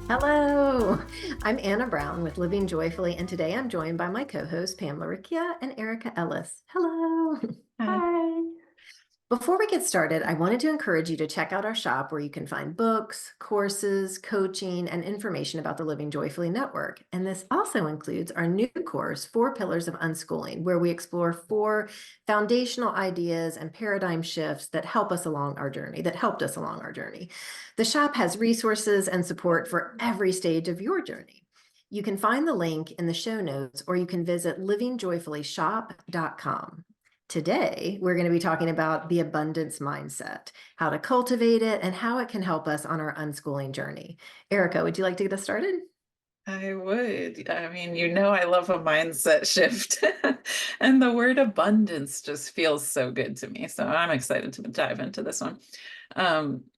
Hello, I'm Anna Brown with Living Joyfully, and today I'm joined by my co-hosts Pamela Riccia and Erika Ellis. Hello. Hi. Hi. Before we get started, I wanted to encourage you to check out our shop where you can find books, courses, coaching, and information about the Living Joyfully Network. And this also includes our new course, 4 Pillars of Unschooling, where we explore 4 foundational ideas and paradigm shifts that helped us along our journey. The shop has resources and support for every stage of your journey. You can find the link in the show notes, or you can visit livingjoyfullyshop.com. Today, we're going to be talking about the abundance mindset, how to cultivate it, and how it can help us on our unschooling journey. Erika, would you like to get us started? I would. I love a mindset shift. And the word abundance just feels so good to me. So I'm excited to dive into this one.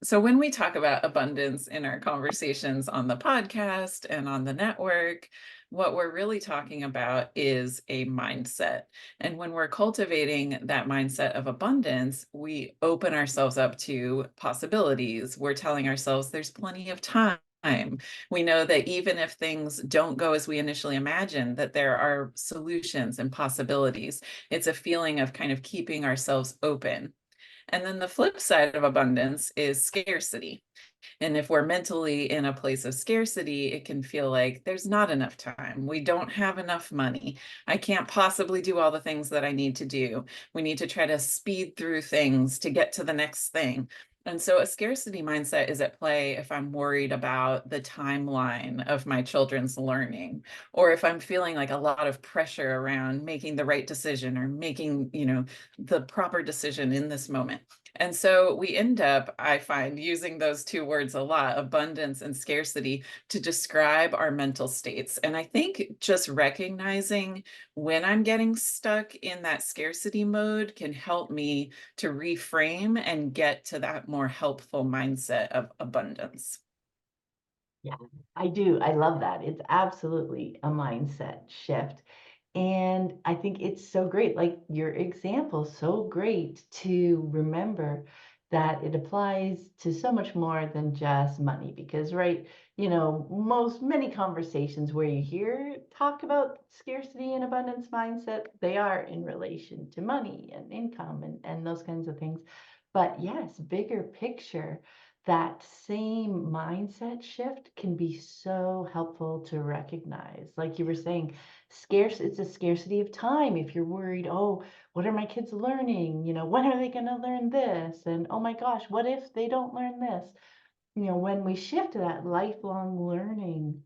So when we talk about abundance in our conversations on the podcast and on the network, what we're really talking about is a mindset. And when we're cultivating that mindset of abundance, we open ourselves up to possibilities. We're telling ourselves there's plenty of time. We know that even if things don't go as we initially imagined, that there are solutions and possibilities. It's a feeling of kind of keeping ourselves open. And then the flip side of abundance is scarcity. And if we're mentally in a place of scarcity, it can feel like there's not enough time. We don't have enough money. I can't possibly do all the things that I need to do. We need to try to speed through things to get to the next thing. And so a scarcity mindset is at play if I'm worried about the timeline of my children's learning, or if I'm feeling like a lot of pressure around making the right decision or making, the proper decision in this moment. And so we end up, I find, using those two words a lot, abundance and scarcity, to describe our mental states. And I think just recognizing when I'm getting stuck in that scarcity mode can help me to reframe and get to that more helpful mindset of abundance. Yeah, I do. I love that. It's absolutely a mindset shift. And I think it's so great, like your example, so great to remember that it applies to so much more than just money. Because, right, many conversations where you hear talk about scarcity and abundance mindset, they are in relation to money and income and those kinds of things. But yes, bigger picture, that same mindset shift can be so helpful to recognize. Like you were saying, it's a scarcity of time. If you're worried, oh, what are my kids learning? When are they going to learn this? And oh my gosh, what if they don't learn this? When we shift to that lifelong learning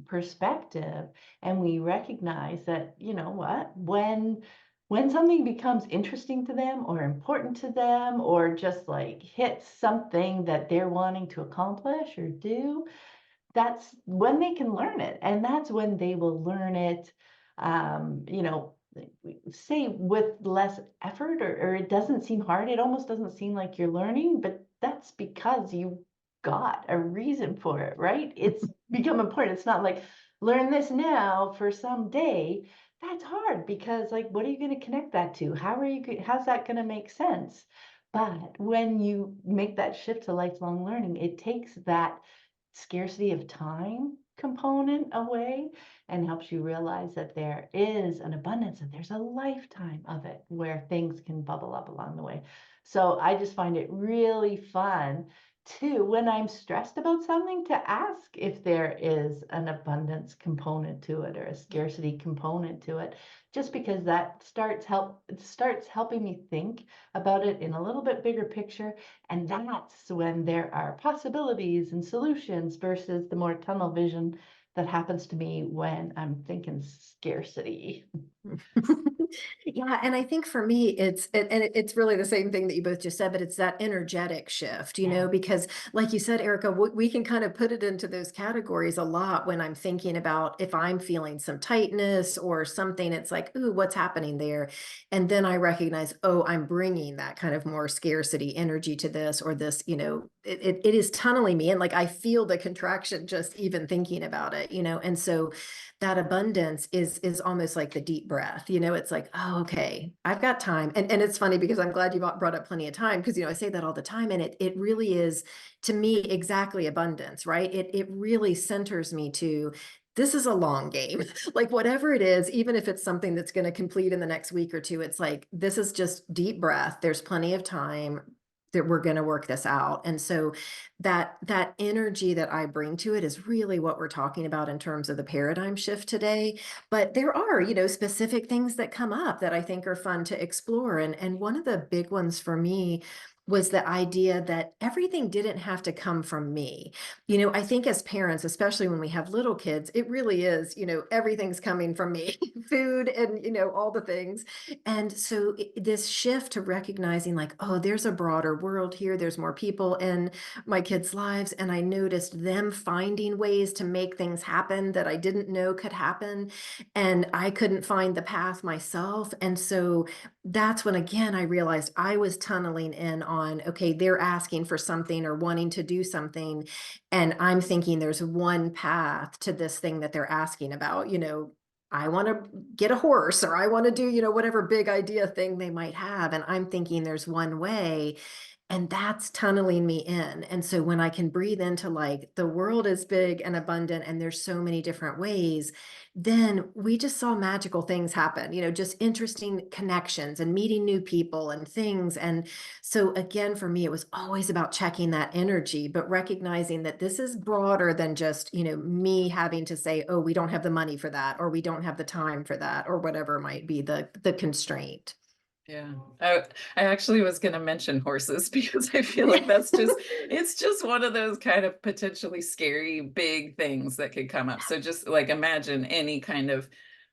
perspective and we recognize that, when something becomes interesting to them or important to them or just like hits something that they're wanting to accomplish or do, that's when they can learn it, and that's when they will learn it, say with less effort, or it doesn't seem hard. It almost doesn't seem like you're learning, but that's because you got a reason for it, right? It's become important. It's not like learn this now for some day. That's hard because, like, what are you going to connect that to? How's that going to make sense? But when you make that shift to lifelong learning, it takes that scarcity of time component away and helps you realize that there is an abundance and there's a lifetime of it where things can bubble up along the way. So I just find it really fun to, when I'm stressed about something, to ask if there is an abundance component to it or a scarcity component to it, just because that it starts helping me think about it in a little bit bigger picture. And that's when there are possibilities and solutions versus the more tunnel vision that happens to me when I'm thinking scarcity. Yeah, and I think for me, it's really the same thing that you both just said, but it's that energetic shift, Yeah. because like you said, Erika, we can kind of put it into those categories a lot when I'm thinking about if I'm feeling some tightness or something, it's like, ooh, what's happening there? And then I recognize, oh, I'm bringing that kind of more scarcity energy to this, or this, it is tunneling me. And like, I feel the contraction just even thinking about it, and so that abundance is almost like the deep breath. It's like, oh, okay, I've got time. And it's funny because I'm glad you brought up plenty of time, because I say that all the time, and it really is, to me, exactly abundance, right? It really centers me to, this is a long game. Like, whatever it is, even if it's something that's going to complete in the next week or two, it's like, this is just deep breath. There's plenty of time that we're going to work this out. And so that energy that I bring to it is really what we're talking about in terms of the paradigm shift today. But there are, specific things that come up that I think are fun to explore. And one of the big ones for me was the idea that everything didn't have to come from me. I think as parents, especially when we have little kids, it really is, everything's coming from me, food and, all the things. And so this shift to recognizing, like, oh, there's a broader world here. There's more people in my kids' lives. And I noticed them finding ways to make things happen that I didn't know could happen. And I couldn't find the path myself. And so that's when, again, I realized I was tunneling in on, okay, they're asking for something or wanting to do something. And I'm thinking there's one path to this thing that they're asking about. I want to get a horse, or I want to do, whatever big idea thing they might have. And I'm thinking there's one way, and that's tunneling me in. And so when I can breathe into, like, the world is big and abundant and there's so many different ways, then we just saw magical things happen, just interesting connections and meeting new people and things. And so again, for me, it was always about checking that energy, but recognizing that this is broader than just, me having to say, oh, we don't have the money for that, or we don't have the time for that, or whatever might be the constraint. Yeah, I actually was going to mention horses because I feel like that's just, it's just one of those kind of potentially scary big things that could come up. So just like imagine any kind of,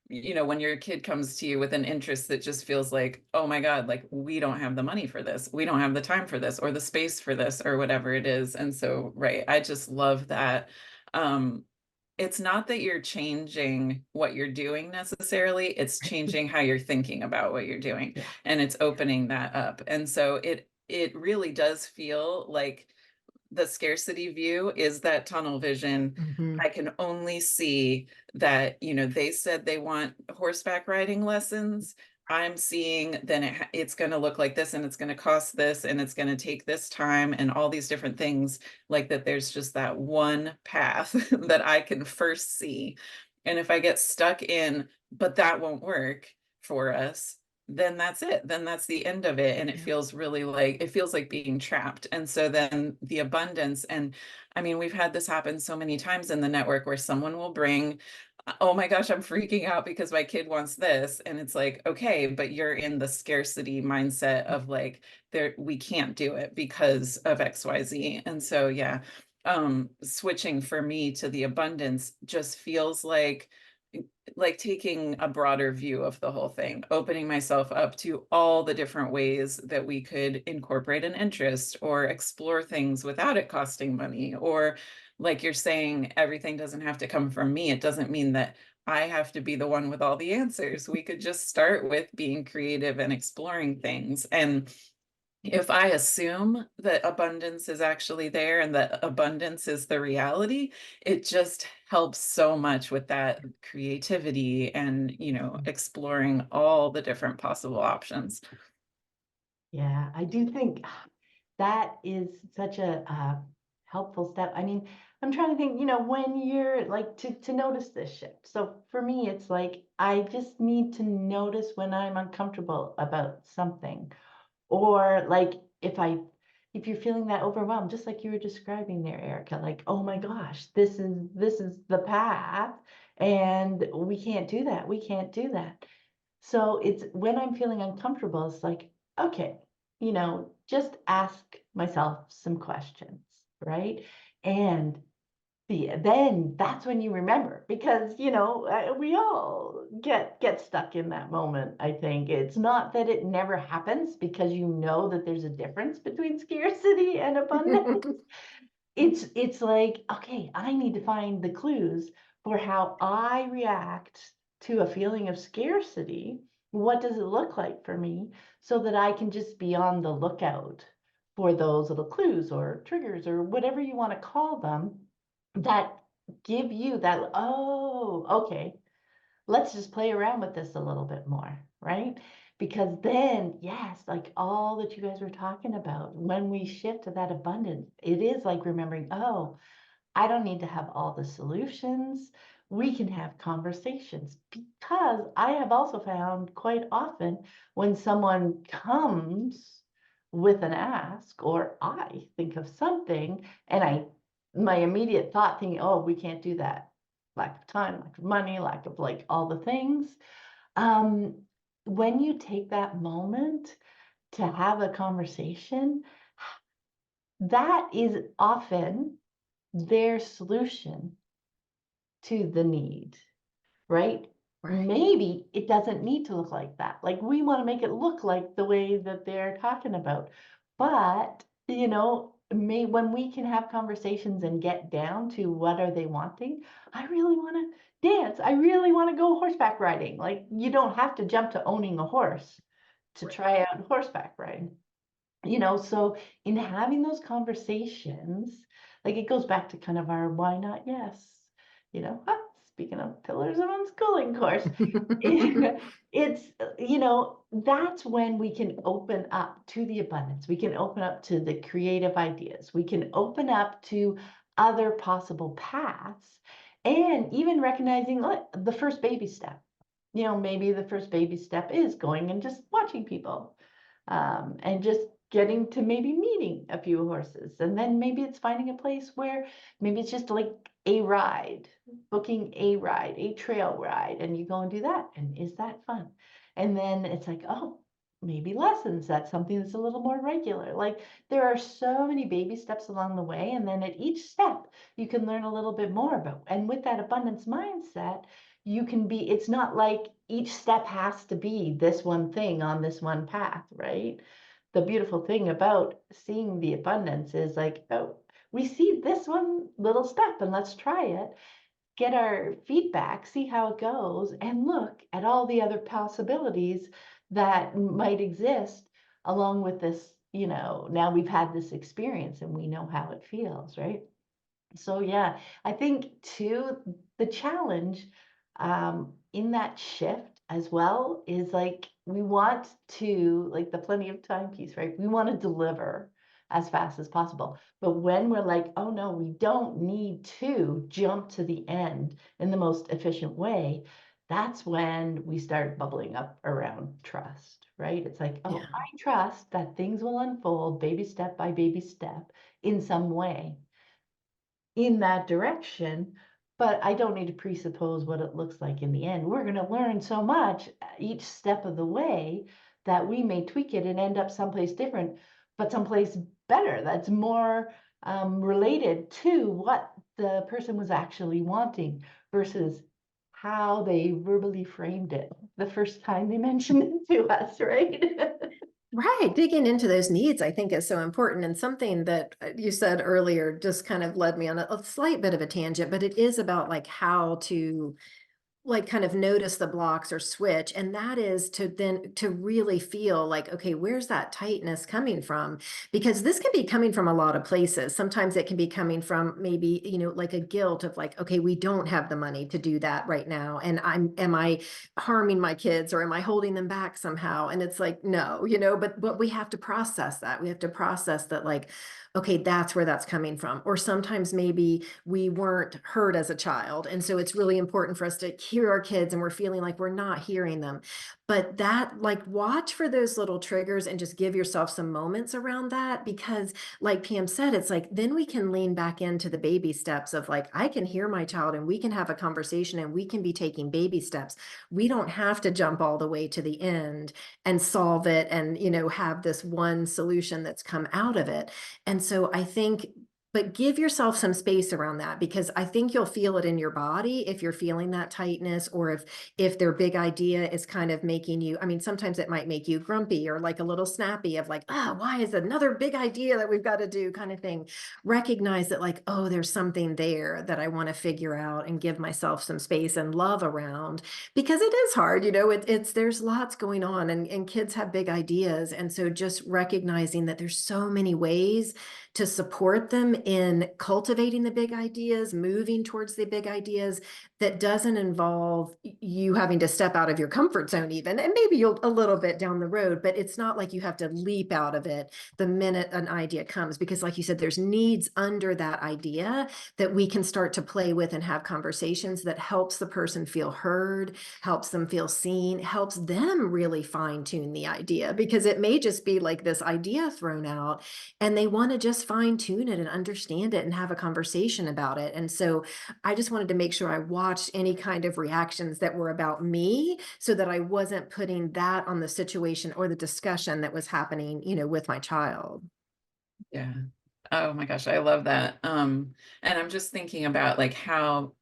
when your kid comes to you with an interest that just feels like, oh my God, like we don't have the money for this, we don't have the time for this, or the space for this, or whatever it is. And so, right, I just love that. It's not that you're changing what you're doing necessarily, it's changing how you're thinking about what you're doing, Yeah. and it's opening that up. And so it really does feel like the scarcity view is that tunnel vision. Mhm. I can only see that, they said they want horseback riding lessons. I'm seeing then it's going to look like this, and it's going to cost this, and it's going to take this time, and all these different things, like that there's just that one path that I can first see. And if I get stuck in, but that won't work for us, then that's it. Then that's the end of it. And it Yeah. feels really like, it feels like being trapped. And so then the abundance, and I mean, we've had this happen so many times in the network where someone will bring, oh my gosh, I'm freaking out because my kid wants this. And it's like, okay, but you're in the scarcity mindset of like, there, we can't do it because of XYZ. And so, yeah, switching for me to the abundance just feels like taking a broader view of the whole thing, opening myself up to all the different ways that we could incorporate an interest or explore things without it costing money. Or, like you're saying, everything doesn't have to come from me. It doesn't mean that I have to be the one with all the answers. We could just start with being creative and exploring things. And if I assume that abundance is actually there and that abundance is the reality, it just helps so much with that creativity and, exploring all the different possible options. Yeah, I do think that is such a helpful step. I mean, I'm trying to think, when you're like to notice this shift. So for me, it's like I just need to notice when I'm uncomfortable about something, or like if you're feeling that overwhelmed, just like you were describing there, Erica, like, oh my gosh, this is the path, and we can't do that. We can't do that. So it's when I'm feeling uncomfortable, it's like, okay, just ask myself some questions, right? And then that's when you remember, because we all get stuck in that moment. I think it's not that it never happens, because that there's a difference between scarcity and abundance. It's like, okay, I need to find the clues for how I react to a feeling of scarcity. What does it look like for me, so that I can just be on the lookout for those little clues or triggers or whatever you want to call them, that give you that, oh, okay, let's just play around with this a little bit more, right? Because then, yes, like all that you guys were talking about, when we shift to that abundance, it is like remembering, oh, I don't need to have all the solutions. We can have conversations, because I have also found quite often when someone comes with an ask, or I think of something and my immediate thought thinking, oh, we can't do that. Lack of time, lack of money, lack of like all the things. Um, when you take that moment to have a conversation, that is often their solution to the need, right? Right. Maybe it doesn't need to look like that. Like we want to make it look like the way that they're talking about. But, when we can have conversations and get down to what are they wanting, I really want to dance. I really want to go horseback riding. Like you don't have to jump to owning a horse to try out horseback riding. So in having those conversations, like it goes back to kind of our why not yes, speaking of pillars of unschooling course, it's, that's when we can open up to the abundance. We can open up to the creative ideas. We can open up to other possible paths, and even recognizing the first baby step. Maybe the first baby step is going and just watching people, and just getting to maybe meeting a few horses. And then maybe it's finding a place where maybe it's just like a ride, booking a ride, a trail ride, and you go and do that. And is that fun? And then it's like, oh, maybe lessons. That's something that's a little more regular. Like there are so many baby steps along the way. And then at each step, you can learn a little bit more about. And with that abundance mindset, it's not like each step has to be this one thing on this one path, right? The beautiful thing about seeing the abundance is like, oh, we see this one little step and let's try it, get our feedback, see how it goes, and look at all the other possibilities that might exist along with this. Now we've had this experience and we know how it feels, right? So yeah, I think too, the challenge in that shift as well is like we want to, like the plenty of time piece, right? We want to deliver as fast as possible. But when we're like, oh no, we don't need to jump to the end in the most efficient way, that's when we start bubbling up around trust, right? It's like, oh, Yeah. I trust that things will unfold baby step by baby step in some way in that direction, but I don't need to presuppose what it looks like in the end. We're going to learn so much each step of the way that we may tweak it and end up someplace different, but someplace better that's more related to what the person was actually wanting versus how they verbally framed it the first time they mentioned it to us, right? Right. Digging into those needs, I think, is so important. And something that you said earlier just kind of led me on a slight bit of a tangent, but it is about like how to like kind of notice the blocks or switch. And that is to really feel like, okay, where's that tightness coming from? Because this can be coming from a lot of places. Sometimes it can be coming from maybe, like a guilt of like, okay, we don't have the money to do that right now. And am I harming my kids or am I holding them back somehow? And it's like, no, but we have to process that. We have to process that like, okay, that's where that's coming from. Or sometimes maybe we weren't heard as a child. And so it's really important for us to hear our kids and we're feeling like we're not hearing them. But that, like, watch for those little triggers and just give yourself some moments around that. Because, like Pam said, it's like then we can lean back into the baby steps of like, I can hear my child and we can have a conversation and we can be taking baby steps. We don't have to jump all the way to the end and solve it and, have this one solution that's come out of it. And so I think, but give yourself some space around that because I think you'll feel it in your body if you're feeling that tightness or if their big idea is kind of making you, I mean, sometimes it might make you grumpy or like a little snappy of like, why is another big idea that we've got to do kind of thing. Recognize that like, oh, there's something there that I want to figure out and give myself some space and love around because it is hard, there's lots going on and kids have big ideas. And so just recognizing that there's so many ways to support them in cultivating the big ideas, moving towards the big ideas, that doesn't involve you having to step out of your comfort zone even, and maybe you'll a little bit down the road, but it's not like you have to leap out of it the minute an idea comes, because like you said, there's needs under that idea that we can start to play with and have conversations that helps the person feel heard, helps them feel seen, helps them really fine tune the idea, because it may just be like this idea thrown out and they want to just fine tune it and understand it and have a conversation about it. And so I just wanted to make sure I watched any kind of reactions that were about me so that I wasn't putting that on the situation or the discussion that was happening, with my child. Yeah. Oh my gosh, I love that. And I'm just thinking about like how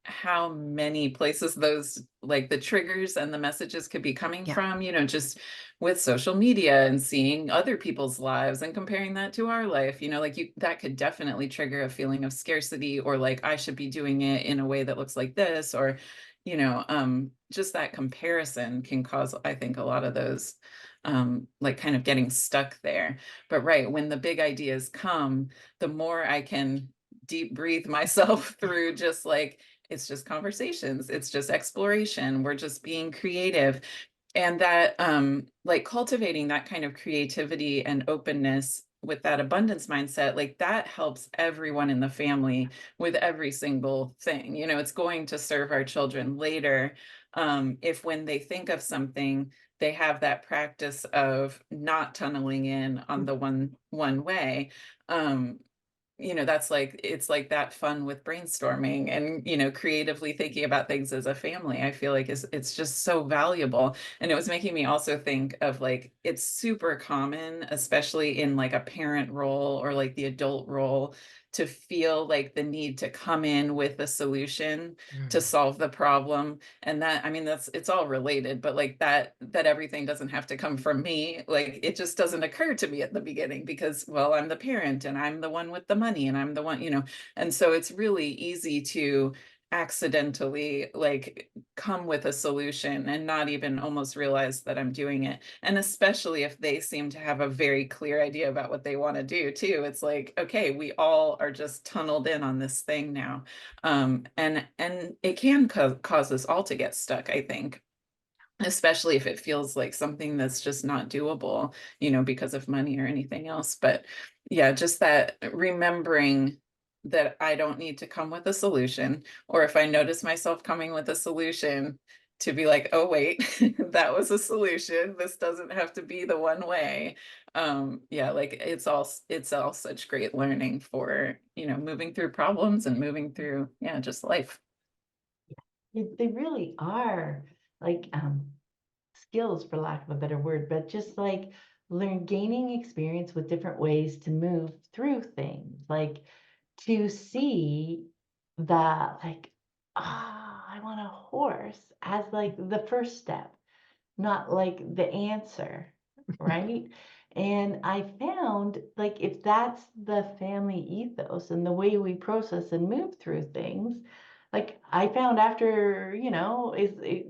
many places those like the triggers and the messages could be coming Yeah. from, just with social media and seeing other people's lives and comparing that to our life, like that could definitely trigger a feeling of scarcity, or like I should be doing it in a way that looks like this, or just that comparison can cause, I think, a lot of those like kind of getting stuck there. But right, when the big ideas come, the more I can deep breathe myself through, just like it's just conversations, it's just exploration, we're just being creative. And that like cultivating that kind of creativity and openness with that abundance mindset, like that helps everyone in the family with every single thing. It's going to serve our children later, if when they think of something, they have that practice of not tunneling in on the one way. um that's like, it's like that fun with brainstorming and creatively thinking about things as a family. I feel like it's just so valuable. And it was making me also think of like, it's super common, especially in like a parent role or like the adult role, to feel like the need to come in with a solution to solve the problem. And that, I mean, it's all related, but like that everything doesn't have to come from me. Like it just doesn't occur to me at the beginning because, well, I'm the parent and I'm the one with the money and I'm the one, and so it's really easy to accidentally like come with a solution and not even almost realize that I'm doing it. And especially if they seem to have a very clear idea about what they want to do too. It's like, okay, we all are just tunneled in on this thing now. And it can cause us all to get stuck, I think, especially if it feels like something that's just not doable, because of money or anything else. But yeah, just that remembering that I don't need to come with a solution, or if I notice myself coming with a solution, to be like, oh wait, that was a solution. This doesn't have to be the one way. Yeah, like it's all such great learning for, moving through problems and moving through, yeah, just life. They really are like skills, for lack of a better word, but just like gaining experience with different ways to move through things, like to see that like, I want a horse as like the first step, not like the answer, right? And I found like if that's the family ethos and the way we process and move through things, like I found after,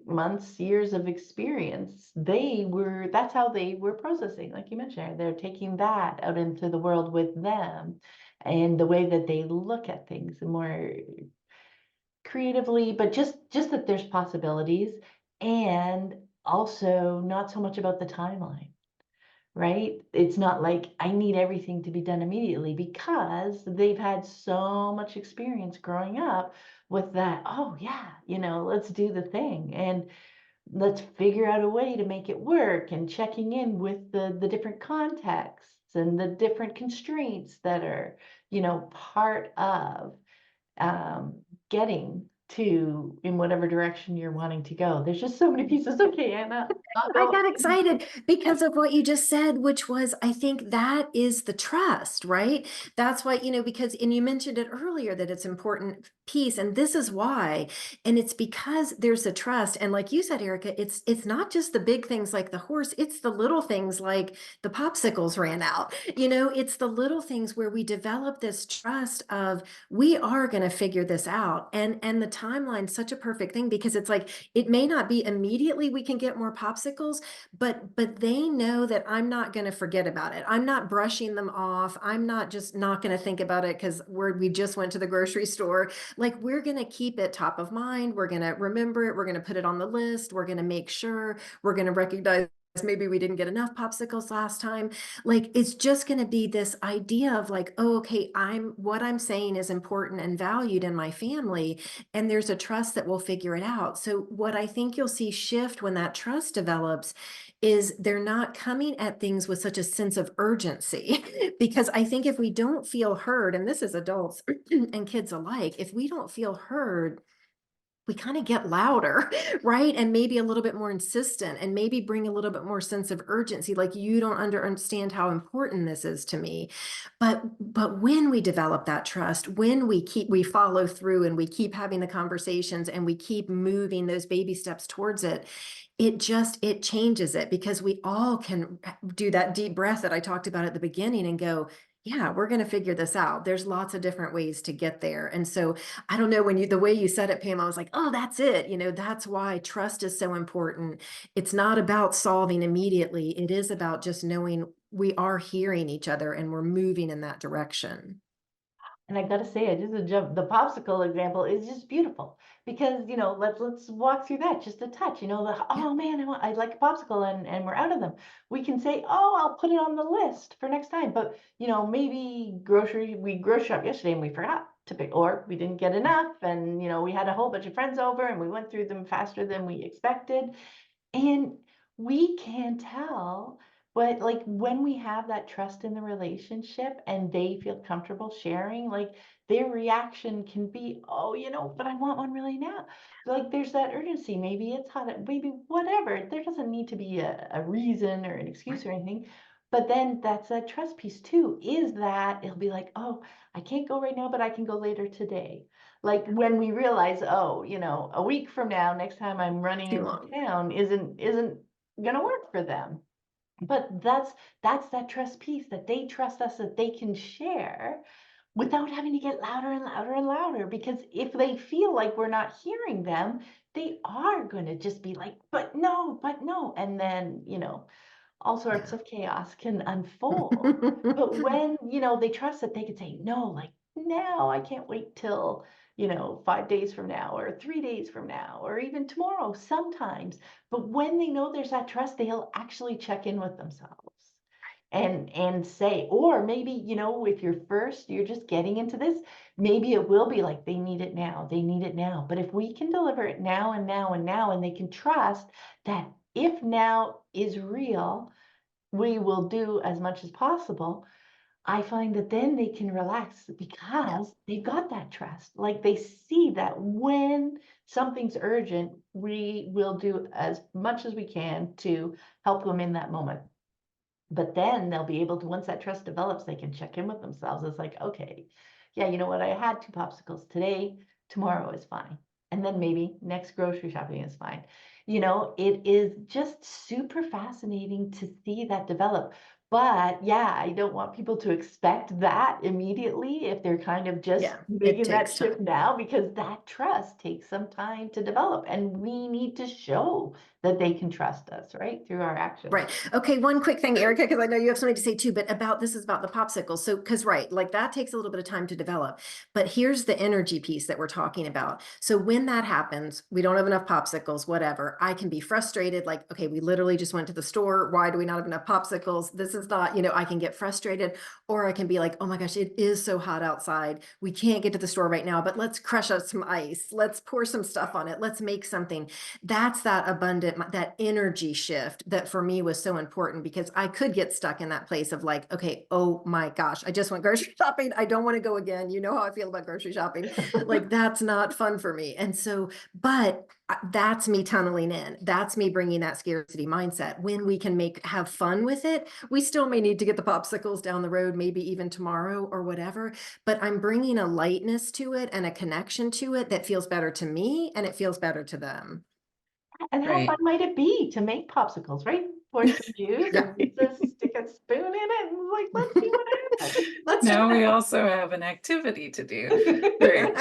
months, years of experience, that's how they were processing. Like you mentioned, they're taking that out into the world with them and the way that they look at things more creatively, but just that there's possibilities, and also not so much about the timeline, right? It's not like I need everything to be done immediately because they've had so much experience growing up with that. Oh yeah, let's do the thing and let's figure out a way to make it work, and checking in with the different contexts and the different constraints that are, part of getting to in whatever direction you're wanting to go. There's just so many pieces. Okay, Anna, I'll I go. got excited because of what you just said, which was, I think that is the trust, right? That's why, because, and you mentioned it earlier that it's important piece, and this is why, and it's because there's a trust. And like you said, Erica, it's not just the big things like the horse, it's the little things like the popsicles ran out, it's the little things where we develop this trust of we are going to figure this out. And the timeline such a perfect thing because it's like, it may not be immediately we can get more popsicles, but they know that I'm not going to forget about it. I'm not brushing them off. I'm not just not going to think about it because we just went to the grocery store. Like, we're going to keep it top of mind. We're going to remember it. We're going to put it on the list. We're going to make sure. We're going to recognize maybe we didn't get enough popsicles last time. Like, it's just going to be this idea of like, oh, okay, what I'm saying is important and valued in my family, and there's a trust that we'll figure it out. So what I think you'll see shift when that trust develops is they're not coming at things with such a sense of urgency. Because I think if we don't feel heard, and this is adults and kids alike, if we don't feel heard, we kind of get louder, right? And maybe a little bit more insistent, and maybe bring a little bit more sense of urgency. Like, you don't understand how important this is to me. But when we develop that trust, when we follow through and we keep having the conversations and we keep moving those baby steps towards it, it changes it, because we all can do that deep breath that I talked about at the beginning and go, yeah, we're going to figure this out. There's lots of different ways to get there. And so I don't know, the way you said it, Pam, I was like, oh, that's it. That's why trust is so important. It's not about solving immediately. It is about just knowing we are hearing each other and we're moving in that direction. And I gotta say, just a jump, the popsicle example is just beautiful because, let's walk through that just a touch, Yeah. oh man, I'd like a popsicle and we're out of them. We can say, oh, I'll put it on the list for next time. But, maybe we grocery shop yesterday and we forgot to pick, or we didn't get enough. And, we had a whole bunch of friends over and we went through them faster than we expected. And we can tell, but like when we have that trust in the relationship and they feel comfortable sharing, like their reaction can be, oh, but I want one really now. Like there's that urgency. Maybe it's hot, maybe whatever. There doesn't need to be a reason or an excuse or anything. But then that's that trust piece too, is that it'll be like, oh, I can't go right now, but I can go later today. Like when we realize, oh, a week from now, next time I'm running Too into long. town isn't gonna work for them. But that's that trust piece, that they trust us, that they can share without having to get louder and louder and louder. Because if they feel like we're not hearing them, they are gonna just be like, but no, but no. And then, all sorts Yeah. of chaos can unfold. But when, they trust that they can say, no, like now, I can't wait till, 5 days from now or 3 days from now, or even tomorrow sometimes. But when they know there's that trust, they'll actually check in with themselves and say, or maybe, if you're just getting into this, maybe it will be like they need it now, they need it now. But if we can deliver it now and now and now, and they can trust that if now is real, we will do as much as possible. I find that then they can relax Yeah. because they've got that trust. Like they see that when something's urgent, we will do as much as we can to help them in that moment. But then they'll be able to, once that trust develops, they can check in with themselves. It's like, okay, yeah, you know what? I had 2 popsicles today. Tomorrow is fine. And then maybe next grocery shopping is fine. It is just super fascinating to see that develop. But yeah, I don't want people to expect that immediately if they're kind of just Yeah. It making that takes shift time. now, because that trust takes some time to develop. And we need to show that they can trust us, right? Through our actions. Right. Okay. One quick thing, Erica, because I know you have something to say too, but this is about the popsicles. So, because, right, like that takes a little bit of time to develop. But here's the energy piece that we're talking about. So, when that happens, we don't have enough popsicles, whatever. I can be frustrated. Like, okay, we literally just went to the store. Why do we not have enough popsicles? This is not, I can get frustrated, or I can be like, oh my gosh, it is so hot outside. We can't get to the store right now, but let's crush up some ice. Let's pour some stuff on it. Let's make something. That's that abundant, that energy shift that for me was so important, because I could get stuck in that place of like, okay, oh my gosh, I just went grocery shopping. I don't want to go again. You know how I feel about grocery shopping. Like that's not fun for me. And so, but that's me tunneling in. That's me bringing that scarcity mindset. When we can have fun with it, we still may need to get the popsicles down the road, maybe even tomorrow or whatever, but I'm bringing a lightness to it and a connection to it that feels better to me and it feels better to them. And how fun Right. might it be to make popsicles, right? Pour some juice Yeah. and stick a spoon in it and like, let's see what happens. Let's now we also have an activity to do. Right.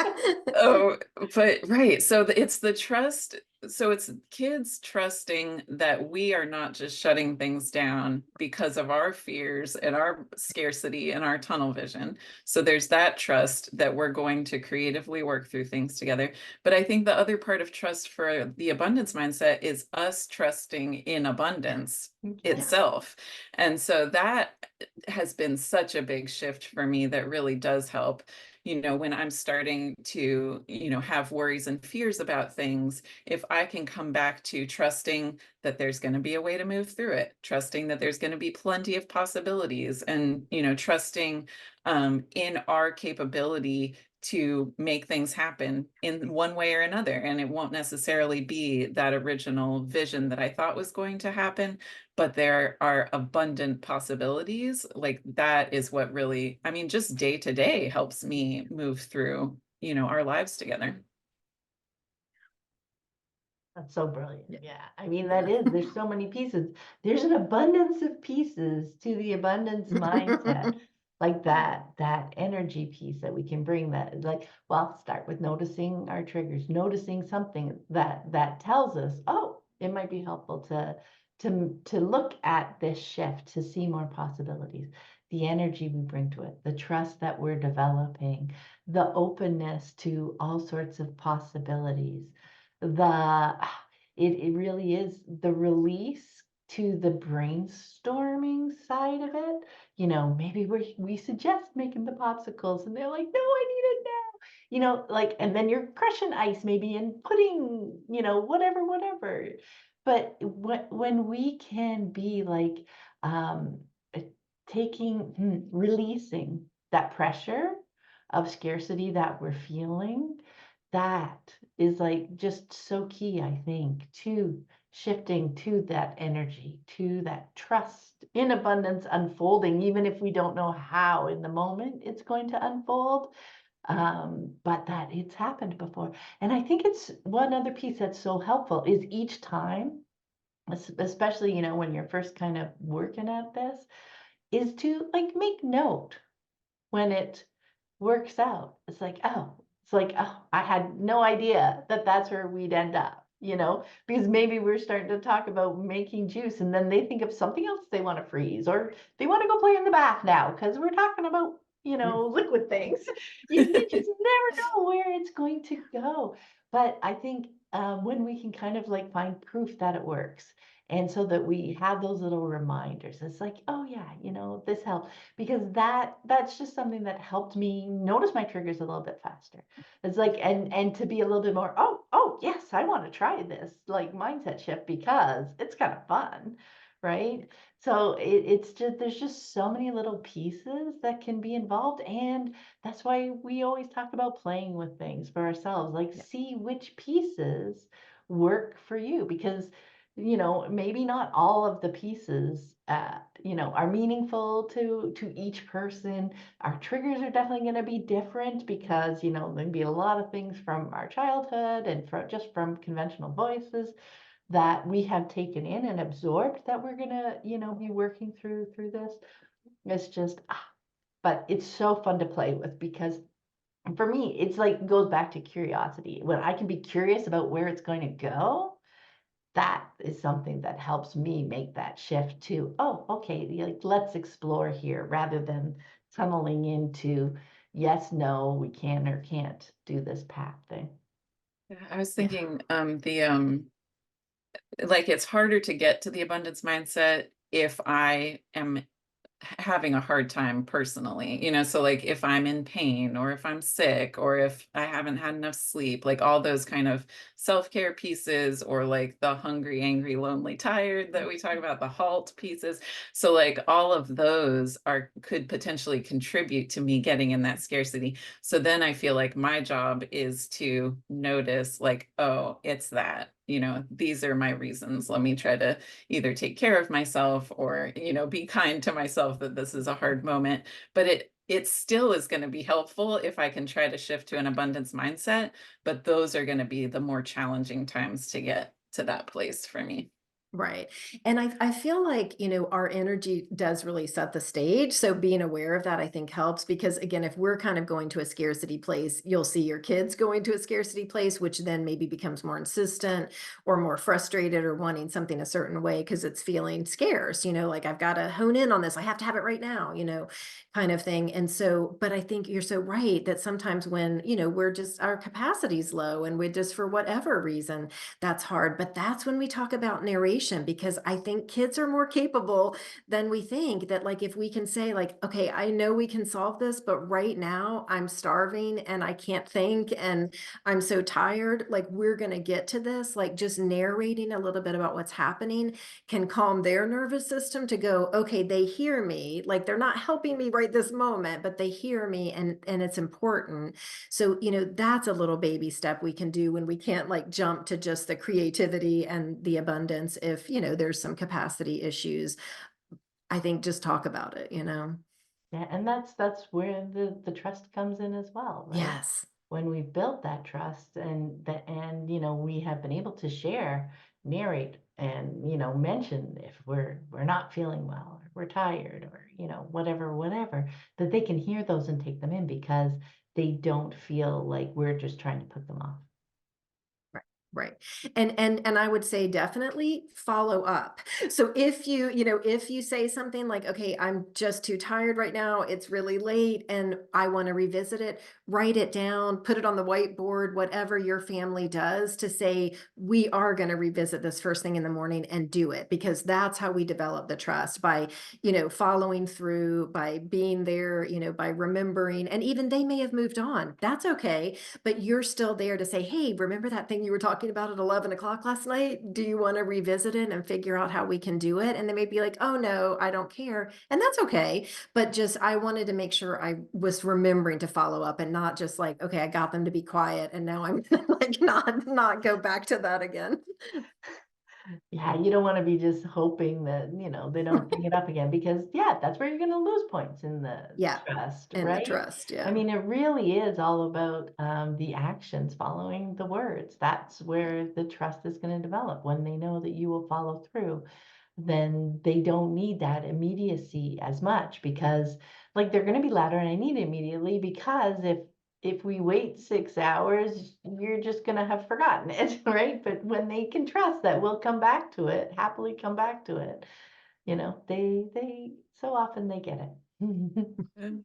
Oh, but right. So it's the trust. So it's kids trusting that we are not just shutting things down because of our fears and our scarcity and our tunnel vision. So there's that trust that we're going to creatively work through things together. But I think the other part of trust for the abundance mindset is us trusting in abundance itself. And so that has been such a big shift for me that really does help. When I'm starting to, have worries and fears about things, if I can come back to trusting that there's going to be a way to move through it, trusting that there's going to be plenty of possibilities, and, trusting in our capability to make things happen in one way or another. And it won't necessarily be that original vision that I thought was going to happen, but there are abundant possibilities. Like that is what really, I mean, just day to day helps me move through, our lives together. That's so brilliant. Yeah. I mean, there's so many pieces. There's an abundance of pieces to the abundance mindset. Like that energy piece that we can bring, that like, well, start with noticing our triggers, noticing something that tells us, oh, it might be helpful to look at this shift, to see more possibilities, the energy we bring to it, the trust that we're developing, the openness to all sorts of possibilities, the it really is the release to the brainstorming side of it. Maybe we suggest making the popsicles and they're like, no, I need it now. Like, and then you're crushing ice maybe and putting, whatever. But when we can be like uh, releasing that pressure of scarcity that we're feeling, that is like just so key, I think, to shifting to that energy, to that trust in abundance unfolding, even if we don't know how in the moment it's going to unfold, but that it's happened before. And I think it's one other piece that's so helpful is each time, especially, when you're first kind of working at this, is to like make note when it works out. It's like, oh, I had no idea that that's where we'd end up, because maybe we're starting to talk about making juice and then they think of something else they want to freeze, or they want to go play in the bath now because we're talking about, liquid things. You just never know where it's going to go. But I think when we can kind of like find proof that it works, and so that we have those little reminders, it's like, oh yeah, this helped, because that's just something that helped me notice my triggers a little bit faster. It's like, and to be a little bit more, oh yes, I want to try this like mindset shift because it's kind of fun, right? So it's just, there's just so many little pieces that can be involved, and that's why we always talk about playing with things for ourselves, like see which pieces work for you, because maybe not all of the pieces, are meaningful to each person. Our triggers are definitely going to be different because, there'd be a lot of things from our childhood and from conventional voices that we have taken in and absorbed that we're going to, be working through this. It's just, but it's so fun to play with, because for me, it's like goes back to curiosity. When I can be curious about where it's going to go, that is something that helps me make that shift to, oh, okay, like let's explore here, rather than tunneling into yes, no, we can or can't do this path thing. Yeah, I was thinking the like it's harder to get to the abundance mindset if I am having a hard time personally, so like if I'm in pain or if I'm sick or if I haven't had enough sleep, like all those kind of self-care pieces, or like the hungry, angry, lonely, tired that we talk about, the halt pieces. So like all of those could potentially contribute to me getting in that scarcity. So then I feel like my job is to notice like, oh, it's that, these are my reasons. Let me try to either take care of myself or, be kind to myself that this is a hard moment. But it still is going to be helpful if I can try to shift to an abundance mindset, but those are going to be the more challenging times to get to that place for me. Right. And I feel like, our energy does really set the stage. So being aware of that, I think helps because again, if we're kind of going to a scarcity place, you'll see your kids going to a scarcity place, which then maybe becomes more insistent or more frustrated or wanting something a certain way because it's feeling scarce, like I've got to hone in on this. I have to have it right now, kind of thing. And so, but I think you're so right that sometimes when, we're just our capacity's low and we just for whatever reason, that's hard. But that's when we talk about narration because I think kids are more capable than we think that like if we can say like, okay, I know we can solve this, but right now I'm starving and I can't think and I'm so tired, like we're going to get to this, like just narrating a little bit about what's happening can calm their nervous system to go, okay, they hear me, like they're not helping me right this moment, but they hear me and it's important. So, that's a little baby step we can do when we can't like jump to just the creativity and the abundance if, there's some capacity issues. I think just talk about it. Yeah, and that's where the trust comes in as well, right? Yes. When we've built that trust and we have been able to share, narrate, and mention if we're not feeling well or we're tired or whatever, that they can hear those and take them in because they don't feel like we're just trying to put them off. Right. Right. And I would say definitely follow up. So if you say something like, okay, I'm just too tired right now, it's really late and I want to revisit it, write it down, put it on the whiteboard, whatever your family does to say, we are going to revisit this first thing in the morning and do it because that's how we develop the trust by, following through, by being there, by remembering, and even they may have moved on. That's okay, but you're still there to say, hey, remember that thing you were talking about at 11 o'clock last night? Do you want to revisit it and figure out how we can do it? And they may be like, oh no, I don't care. And that's okay. But just, I wanted to make sure I was remembering to follow up and not just like, okay, I got them to be quiet. And now I'm like, not go back to that again. Yeah, you don't want to be just hoping that, they don't bring it up again because yeah, that's where you're going to lose points in the Yeah. trust, And the right? trust. I Yeah. mean, it really is all about the actions following the words. That's where the trust is going to develop when they know that you will follow through. Then they don't need that immediacy as much because like they're going to be louder and I need it immediately because if we wait 6 hours, you're just going to have forgotten it, right? But when they can trust that we'll come back to it, happily come back to it, they so often they get it. Mm.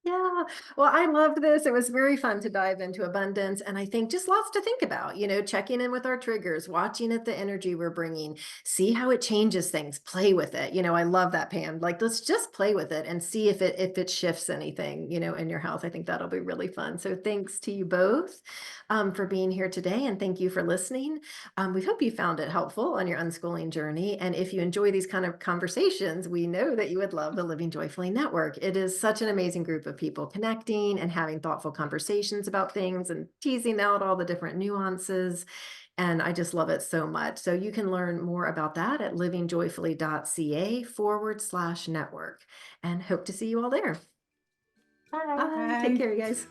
Yeah. Well, I loved this. It was very fun to dive into abundance. And I think just lots to think about, checking in with our triggers, watching at the energy we're bringing, see how it changes things, play with it. I love that, Pam. Like, let's just play with it and see if it shifts anything, in your health. I think that'll be really fun. So thanks to you both for being here today. And thank you for listening. We hope you found it helpful on your unschooling journey. And if you enjoy these kind of conversations, we know that you would love the Living Joyfully Network. It is such an amazing group of people connecting and having thoughtful conversations about things and teasing out all the different nuances. And I just love it so much. So you can learn more about that at livingjoyfully.ca/network. And hope to see you all there. Bye. Bye. Take Bye. care, you guys.